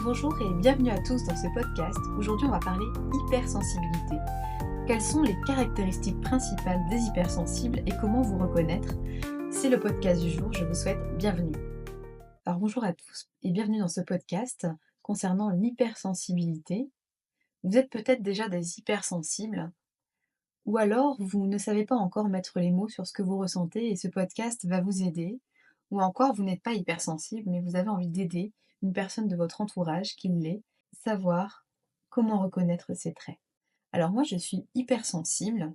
Bonjour et bienvenue à tous dans ce podcast. Aujourd'hui, on va parler hypersensibilité. Quelles sont les caractéristiques principales des hypersensibles et comment vous reconnaître? C'est le podcast du jour, je vous souhaite bienvenue. Alors bonjour à tous et bienvenue dans ce podcast concernant l'hypersensibilité. Vous êtes peut-être déjà des hypersensibles ou alors vous ne savez pas encore mettre les mots sur ce que vous ressentez et ce podcast va vous aider. Ou encore vous n'êtes pas hypersensible mais vous avez envie d'aider une personne de votre entourage qui l'est, savoir comment reconnaître ses traits. Alors moi je suis hypersensible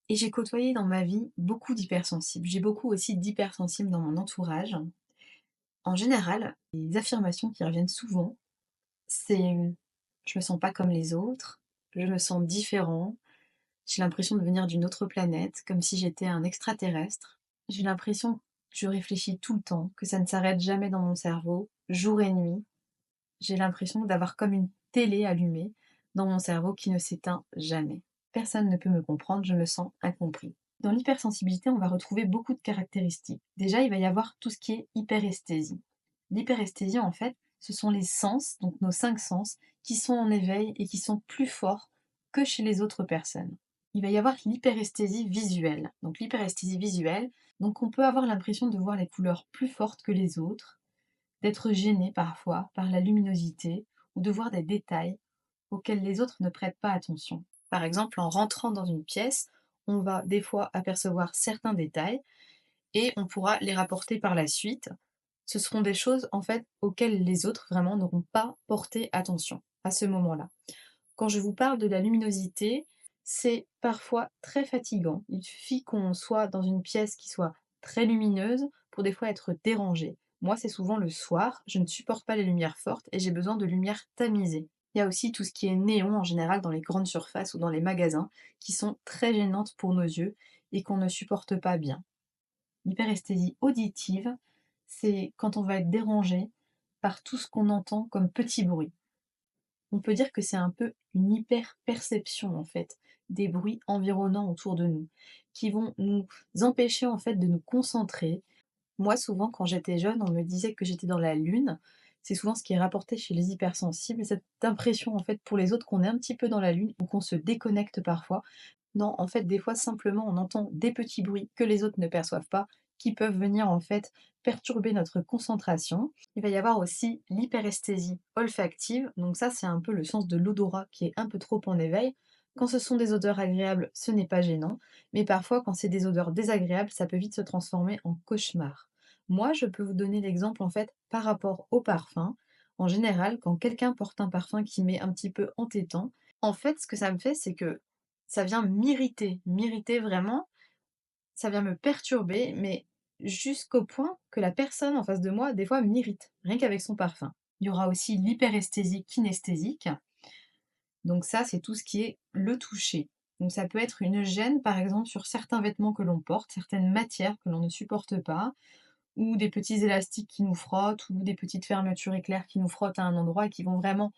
et j'ai côtoyé dans ma vie beaucoup d'hypersensibles. J'ai beaucoup aussi d'hypersensibles dans mon entourage. En général, les affirmations qui reviennent souvent, c'est je me sens pas comme les autres, je me sens différent, j'ai l'impression de venir d'une autre planète, comme si j'étais un extraterrestre. J'ai l'impression que je réfléchis tout le temps, que ça ne s'arrête jamais dans mon cerveau, jour et nuit. J'ai l'impression d'avoir comme une télé allumée dans mon cerveau qui ne s'éteint jamais. Personne ne peut me comprendre, je me sens incompris. Dans l'hypersensibilité, on va retrouver beaucoup de caractéristiques. Déjà, il va y avoir tout ce qui est hyperesthésie. L'hyperesthésie, en fait, ce sont les sens, donc nos 5 sens, qui sont en éveil et qui sont plus forts que chez les autres personnes. Il va y avoir l'hyperesthésie visuelle. Donc l'hyperesthésie visuelle, donc on peut avoir l'impression de voir les couleurs plus fortes que les autres, d'être gêné parfois par la luminosité ou de voir des détails auxquels les autres ne prêtent pas attention. Par exemple, en rentrant dans une pièce, on va des fois apercevoir certains détails et on pourra les rapporter par la suite. Ce seront des choses en fait auxquelles les autres vraiment n'auront pas porté attention à ce moment-là. Quand je vous parle de la luminosité, c'est parfois très fatigant. Il suffit qu'on soit dans une pièce qui soit très lumineuse pour des fois être dérangé. Moi, c'est souvent le soir, je ne supporte pas les lumières fortes et j'ai besoin de lumière tamisée. Il y a aussi tout ce qui est néon en général dans les grandes surfaces ou dans les magasins qui sont très gênantes pour nos yeux et qu'on ne supporte pas bien. L'hyperesthésie auditive, c'est quand on va être dérangé par tout ce qu'on entend comme petit bruit. On peut dire que c'est un peu une hyper-perception en fait, des bruits environnants autour de nous, qui vont nous empêcher en fait de nous concentrer. Moi souvent quand j'étais jeune, on me disait que j'étais dans la lune. C'est souvent ce qui est rapporté chez les hypersensibles, cette impression en fait pour les autres qu'on est un petit peu dans la lune ou qu'on se déconnecte parfois. Non, en fait, des fois, simplement, on entend des petits bruits que les autres ne perçoivent pas, qui peuvent venir, en fait, perturber notre concentration. Il va y avoir aussi l'hyperesthésie olfactive. Donc ça, c'est un peu le sens de l'odorat qui est un peu trop en éveil. Quand ce sont des odeurs agréables, ce n'est pas gênant. Mais parfois, quand c'est des odeurs désagréables, ça peut vite se transformer en cauchemar. Moi, je peux vous donner l'exemple, en fait, par rapport au parfum. En général, quand quelqu'un porte un parfum qui m'est un petit peu entêtant, en fait, ce que ça me fait, c'est que ça vient m'irriter vraiment, ça vient me perturber, mais jusqu'au point que la personne en face de moi, des fois, m'irrite, rien qu'avec son parfum. Il y aura aussi l'hyperesthésie kinesthésique, donc ça, c'est tout ce qui est le toucher. Donc ça peut être une gêne, par exemple, sur certains vêtements que l'on porte, certaines matières que l'on ne supporte pas, ou des petits élastiques qui nous frottent, ou des petites fermetures éclairs qui nous frottent à un endroit et qui vont vraiment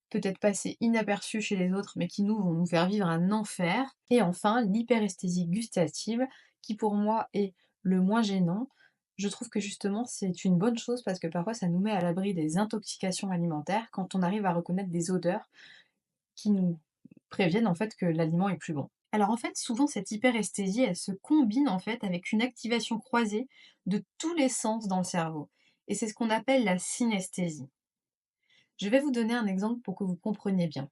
peut-être passer inaperçus chez les autres, mais qui nous vont nous faire vivre un enfer. Et enfin, l'hyperesthésie gustative, qui pour moi est le moins gênant. Je trouve que justement c'est une bonne chose parce que parfois ça nous met à l'abri des intoxications alimentaires quand on arrive à reconnaître des odeurs qui nous préviennent en fait que l'aliment est plus bon. Alors en fait, souvent cette hyperesthésie, elle se combine en fait avec une activation croisée de tous les sens dans le cerveau. Et c'est ce qu'on appelle la synesthésie. Je vais vous donner un exemple pour que vous compreniez bien.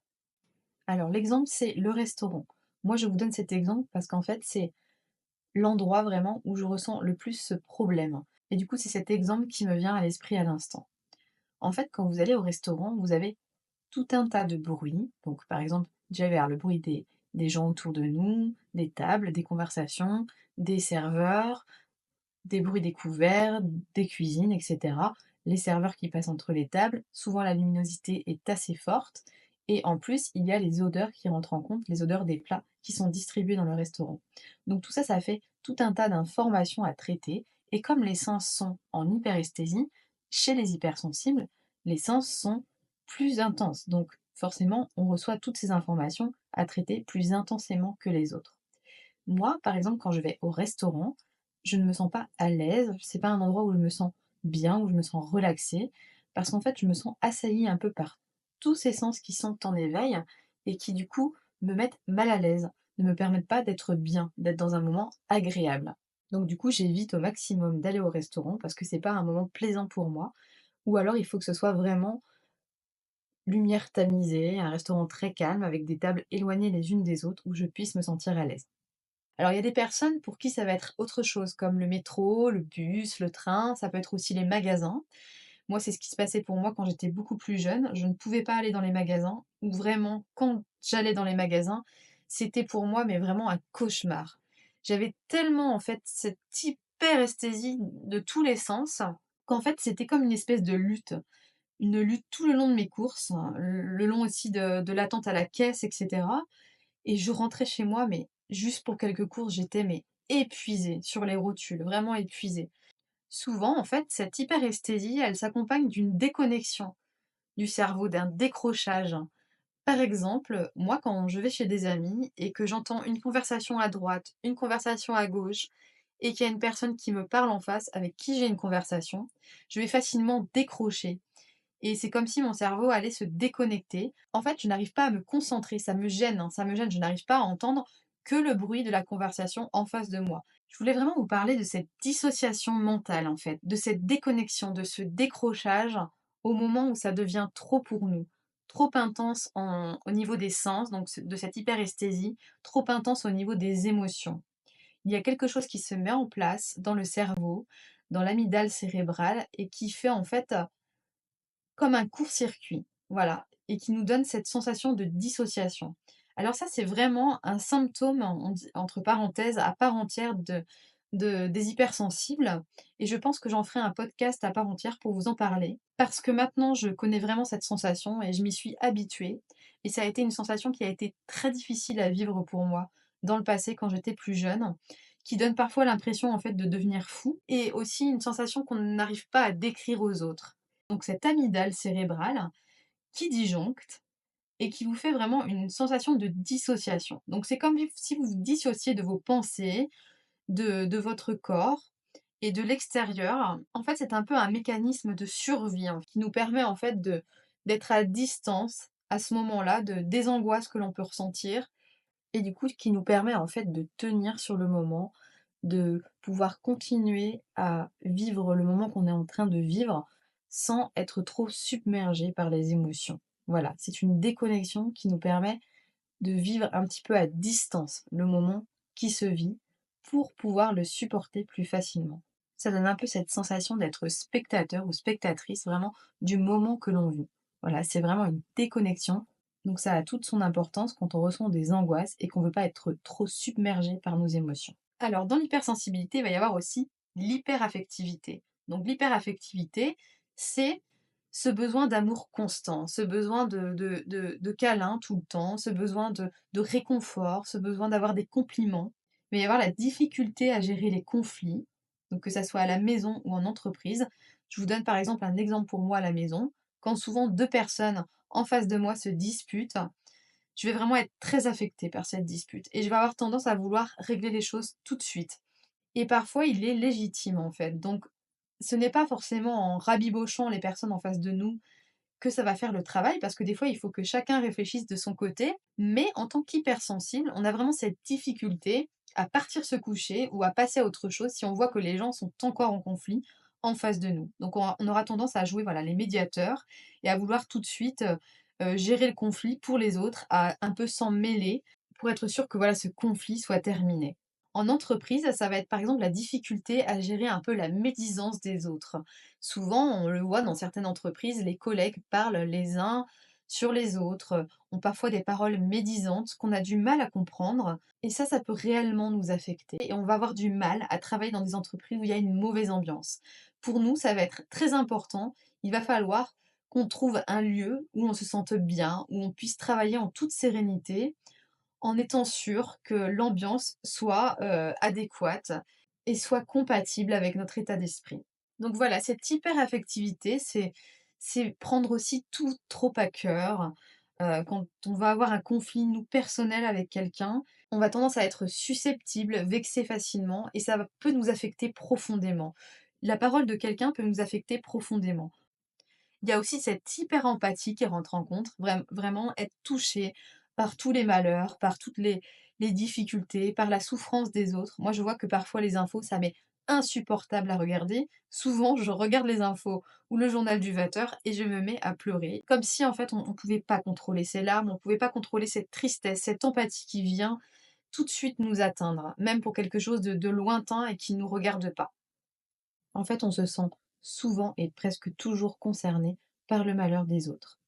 Alors l'exemple, c'est le restaurant. Moi, je vous donne cet exemple parce qu'en fait, c'est l'endroit vraiment où je ressens le plus ce problème. Et du coup, c'est cet exemple qui me vient à l'esprit à l'instant. En fait, quand vous allez au restaurant, vous avez tout un tas de bruits. Donc, par exemple, déjà, il va y avoir le bruit des gens autour de nous, des tables, des conversations, des serveurs, des bruits des couverts, des cuisines, etc. Les serveurs qui passent entre les tables. Souvent, la luminosité est assez forte. Et en plus, il y a les odeurs qui rentrent en compte, les odeurs des plats qui sont distribués dans le restaurant. Donc tout ça, ça fait tout un tas d'informations à traiter. Et comme les sens sont en hyperesthésie, chez les hypersensibles, les sens sont plus intenses. Donc forcément, on reçoit toutes ces informations à traiter plus intensément que les autres. Moi, par exemple, quand je vais au restaurant, je ne me sens pas à l'aise, c'est pas un endroit où je me sens bien, où je me sens relaxée, parce qu'en fait, je me sens assaillie un peu par tous ces sens qui sont en éveil et qui, du coup, me mettent mal à l'aise, ne me permettent pas d'être bien, d'être dans un moment agréable. Donc du coup, j'évite au maximum d'aller au restaurant parce que c'est pas un moment plaisant pour moi. Ou alors il faut que ce soit vraiment lumière tamisée, un restaurant très calme avec des tables éloignées les unes des autres où je puisse me sentir à l'aise. Alors il y a des personnes pour qui ça va être autre chose, comme le métro, le bus, le train, ça peut être aussi les magasins. Moi, c'est ce qui se passait pour moi quand j'étais beaucoup plus jeune. Je ne pouvais pas aller dans les magasins, ou vraiment, quand j'allais dans les magasins, c'était pour moi, mais vraiment un cauchemar. J'avais tellement, en fait, cette hyperesthésie de tous les sens, qu'en fait, c'était comme une espèce de lutte. Une lutte tout le long de mes courses, hein, le long aussi de l'attente à la caisse, etc. Et je rentrais chez moi, mais juste pour quelques courses, j'étais mais épuisée sur les rotules, vraiment épuisée. Souvent, en fait, cette hyperesthésie, elle s'accompagne d'une déconnexion du cerveau, d'un décrochage. Par exemple, moi, quand je vais chez des amis et que j'entends une conversation à droite, une conversation à gauche, et qu'il y a une personne qui me parle en face, avec qui j'ai une conversation, je vais facilement décrocher. Et c'est comme si mon cerveau allait se déconnecter. En fait, je n'arrive pas à me concentrer, ça me gêne, hein, ça me gêne, je n'arrive pas à entendre que le bruit de la conversation en face de moi. Je voulais vraiment vous parler de cette dissociation mentale, en fait, de cette déconnexion, de ce décrochage au moment où ça devient trop pour nous, trop intense au niveau des sens, donc de cette hyperesthésie, trop intense au niveau des émotions. Il y a quelque chose qui se met en place dans le cerveau, dans l'amygdale cérébrale, et qui fait en fait comme un court-circuit, voilà, et qui nous donne cette sensation de dissociation. Alors ça, c'est vraiment un symptôme, on dit entre parenthèses, à part entière des hypersensibles, et je pense que j'en ferai un podcast à part entière pour vous en parler, parce que maintenant je connais vraiment cette sensation et je m'y suis habituée, et ça a été une sensation qui a été très difficile à vivre pour moi dans le passé quand j'étais plus jeune, qui donne parfois l'impression en fait de devenir fou, et aussi une sensation qu'on n'arrive pas à décrire aux autres. Donc cette amygdale cérébrale qui disjoncte et qui vous fait vraiment une sensation de dissociation. Donc c'est comme si vous vous dissociez de vos pensées, de votre corps et de l'extérieur. En fait, c'est un peu un mécanisme de survie, hein, qui nous permet en fait d'être à distance à ce moment-là des angoisses que l'on peut ressentir et du coup qui nous permet en fait de tenir sur le moment, de pouvoir continuer à vivre le moment qu'on est en train de vivre sans être trop submergé par les émotions. Voilà, c'est une déconnexion qui nous permet de vivre un petit peu à distance le moment qui se vit pour pouvoir le supporter plus facilement. Ça donne un peu cette sensation d'être spectateur ou spectatrice vraiment du moment que l'on vit. Voilà, c'est vraiment une déconnexion. Donc ça a toute son importance quand on ressent des angoisses et qu'on ne veut pas être trop submergé par nos émotions. Alors dans l'hypersensibilité, il va y avoir aussi l'hyperaffectivité. Donc l'hyperaffectivité, c'est ce besoin d'amour constant, ce besoin de câlin tout le temps, ce besoin de réconfort, ce besoin d'avoir des compliments. Il va y avoir la difficulté à gérer les conflits, donc que ça soit à la maison ou en entreprise. Je vous donne par exemple un exemple pour moi à la maison. Quand souvent 2 personnes en face de moi se disputent, je vais vraiment être très affectée par cette dispute et je vais avoir tendance à vouloir régler les choses tout de suite. Et parfois, il est légitime en fait. Donc, ce n'est pas forcément en rabibochant les personnes en face de nous que ça va faire le travail, parce que des fois, il faut que chacun réfléchisse de son côté. Mais en tant qu'hypersensible, on a vraiment cette difficulté à partir se coucher ou à passer à autre chose si on voit que les gens sont encore en conflit en face de nous. Donc on aura tendance à jouer voilà, les médiateurs et à vouloir tout de suite gérer le conflit pour les autres, à un peu s'en mêler pour être sûr que voilà, ce conflit soit terminé. En entreprise, ça va être par exemple la difficulté à gérer un peu la médisance des autres. Souvent, on le voit dans certaines entreprises, les collègues parlent les uns sur les autres, ont parfois des paroles médisantes qu'on a du mal à comprendre, et ça peut réellement nous affecter. Et on va avoir du mal à travailler dans des entreprises où il y a une mauvaise ambiance. Pour nous, ça va être très important. Il va falloir qu'on trouve un lieu où on se sente bien, où on puisse travailler en toute sérénité, en étant sûr que l'ambiance soit, adéquate et soit compatible avec notre état d'esprit. Donc voilà, cette hyperaffectivité, c'est prendre aussi tout trop à cœur. Quand on va avoir un conflit, nous, personnel avec quelqu'un, on va tendance à être susceptible, vexé facilement et peut nous affecter profondément. La parole de quelqu'un peut nous affecter profondément. Il y a aussi cette hyper empathie qui rentre en compte, vraiment être touché par tous les malheurs, par toutes les difficultés, par la souffrance des autres. Moi, je vois que parfois les infos, ça m'est insupportable à regarder. Souvent, je regarde les infos ou le journal du 20h et je me mets à pleurer, comme si en fait on ne pouvait pas contrôler ces larmes, on ne pouvait pas contrôler cette tristesse, cette empathie qui vient tout de suite nous atteindre, même pour quelque chose de lointain et qui ne nous regarde pas. En fait, on se sent souvent et presque toujours concerné par le malheur des autres.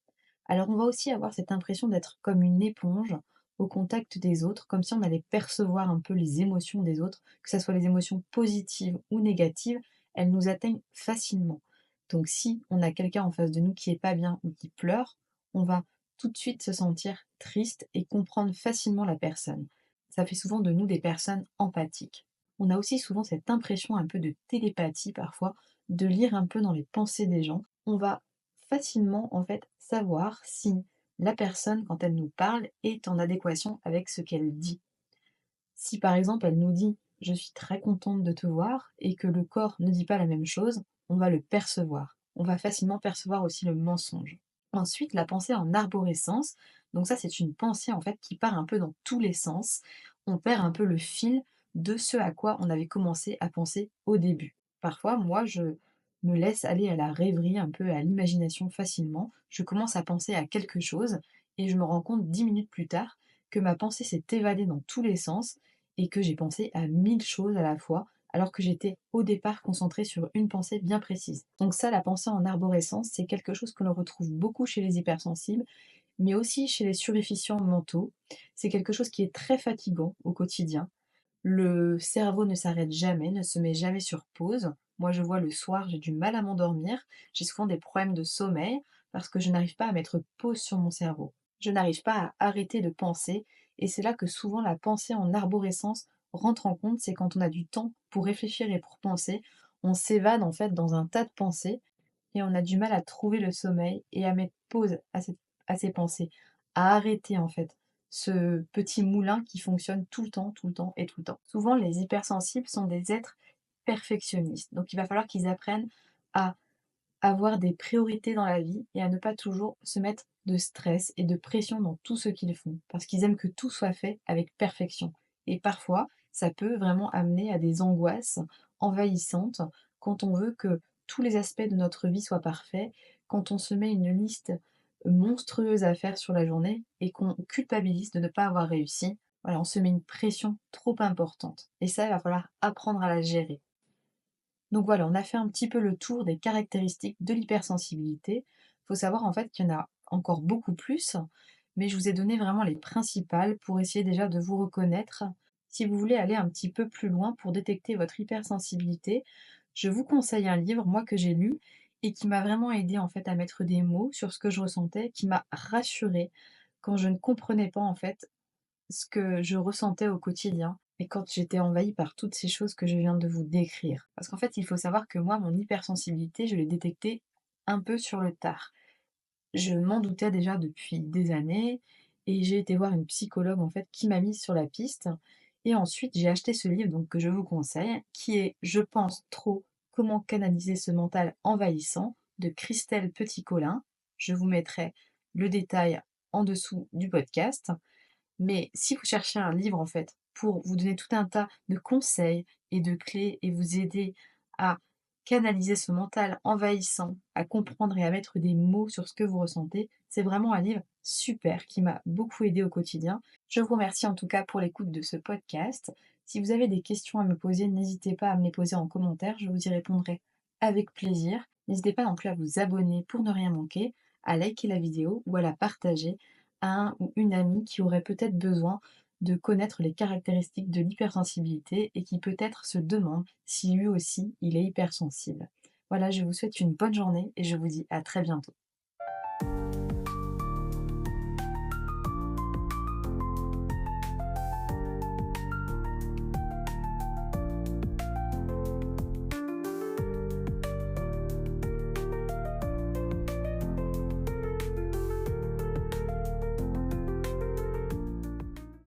Alors on va aussi avoir cette impression d'être comme une éponge au contact des autres, comme si on allait percevoir un peu les émotions des autres, que ce soit les émotions positives ou négatives, elles nous atteignent facilement. Donc si on a quelqu'un en face de nous qui est pas bien ou qui pleure, on va tout de suite se sentir triste et comprendre facilement la personne. Ça fait souvent de nous des personnes empathiques. On a aussi souvent cette impression un peu de télépathie parfois, de lire un peu dans les pensées des gens. On va facilement en fait savoir si la personne, quand elle nous parle, est en adéquation avec ce qu'elle dit. Si par exemple elle nous dit je suis très contente de te voir et que le corps ne dit pas la même chose, on va le percevoir. On va facilement percevoir aussi le mensonge. Ensuite, la pensée en arborescence. Donc ça, c'est une pensée en fait qui part un peu dans tous les sens. On perd un peu le fil de ce à quoi on avait commencé à penser au début. Parfois, moi, je me laisse aller à la rêverie, un peu à l'imagination facilement. Je commence à penser à quelque chose et je me rends compte 10 minutes plus tard que ma pensée s'est évadée dans tous les sens et que j'ai pensé à 1000 choses à la fois, alors que j'étais au départ concentrée sur une pensée bien précise. Donc ça, la pensée en arborescence, c'est quelque chose que l'on retrouve beaucoup chez les hypersensibles, mais aussi chez les suréfficients mentaux. C'est quelque chose qui est très fatigant au quotidien. Le cerveau ne s'arrête jamais, ne se met jamais sur pause. Moi, je vois le soir, j'ai du mal à m'endormir. J'ai souvent des problèmes de sommeil parce que je n'arrive pas à mettre pause sur mon cerveau. Je n'arrive pas à arrêter de penser. Et c'est là que souvent la pensée en arborescence rentre en compte. C'est quand on a du temps pour réfléchir et pour penser. On s'évade en fait dans un tas de pensées et on a du mal à trouver le sommeil et à mettre pause à ces pensées, à arrêter en fait ce petit moulin qui fonctionne tout le temps, tout le temps et tout le temps. Souvent, les hypersensibles sont des êtres perfectionnistes, donc il va falloir qu'ils apprennent à avoir des priorités dans la vie et à ne pas toujours se mettre de stress et de pression dans tout ce qu'ils font, parce qu'ils aiment que tout soit fait avec perfection. Et parfois, ça peut vraiment amener à des angoisses envahissantes quand on veut que tous les aspects de notre vie soient parfaits, quand on se met une liste monstrueuse à faire sur la journée et qu'on culpabilise de ne pas avoir réussi. Voilà, on se met une pression trop importante. Et ça, il va falloir apprendre à la gérer. Donc voilà, on a fait un petit peu le tour des caractéristiques de l'hypersensibilité. Il faut savoir en fait qu'il y en a encore beaucoup plus, mais je vous ai donné vraiment les principales pour essayer déjà de vous reconnaître. Si vous voulez aller un petit peu plus loin pour détecter votre hypersensibilité, je vous conseille un livre, moi, que j'ai lu et qui m'a vraiment aidé en fait à mettre des mots sur ce que je ressentais, qui m'a rassurée quand je ne comprenais pas en fait ce que je ressentais au quotidien et quand j'étais envahie par toutes ces choses que je viens de vous décrire. Parce qu'en fait, il faut savoir que moi, mon hypersensibilité, je l'ai détectée un peu sur le tard. Je m'en doutais déjà depuis des années et j'ai été voir une psychologue en fait qui m'a mise sur la piste. Et ensuite, j'ai acheté ce livre donc que je vous conseille, qui est Je pense trop, comment canaliser ce mental envahissant de Christelle Petit-Colin. Je vous mettrai le détail en dessous du podcast. Mais si vous cherchez un livre, en fait, pour vous donner tout un tas de conseils et de clés et vous aider à canaliser ce mental envahissant, à comprendre et à mettre des mots sur ce que vous ressentez, c'est vraiment un livre super qui m'a beaucoup aidé au quotidien. Je vous remercie en tout cas pour l'écoute de ce podcast. Si vous avez des questions à me poser, n'hésitez pas à me les poser en commentaire, je vous y répondrai avec plaisir. N'hésitez pas non plus à vous abonner pour ne rien manquer, à liker la vidéo ou à la partager à un ou une amie qui aurait peut-être besoin de connaître les caractéristiques de l'hypersensibilité et qui peut-être se demande si lui aussi il est hypersensible. Voilà, je vous souhaite une bonne journée et je vous dis à très bientôt.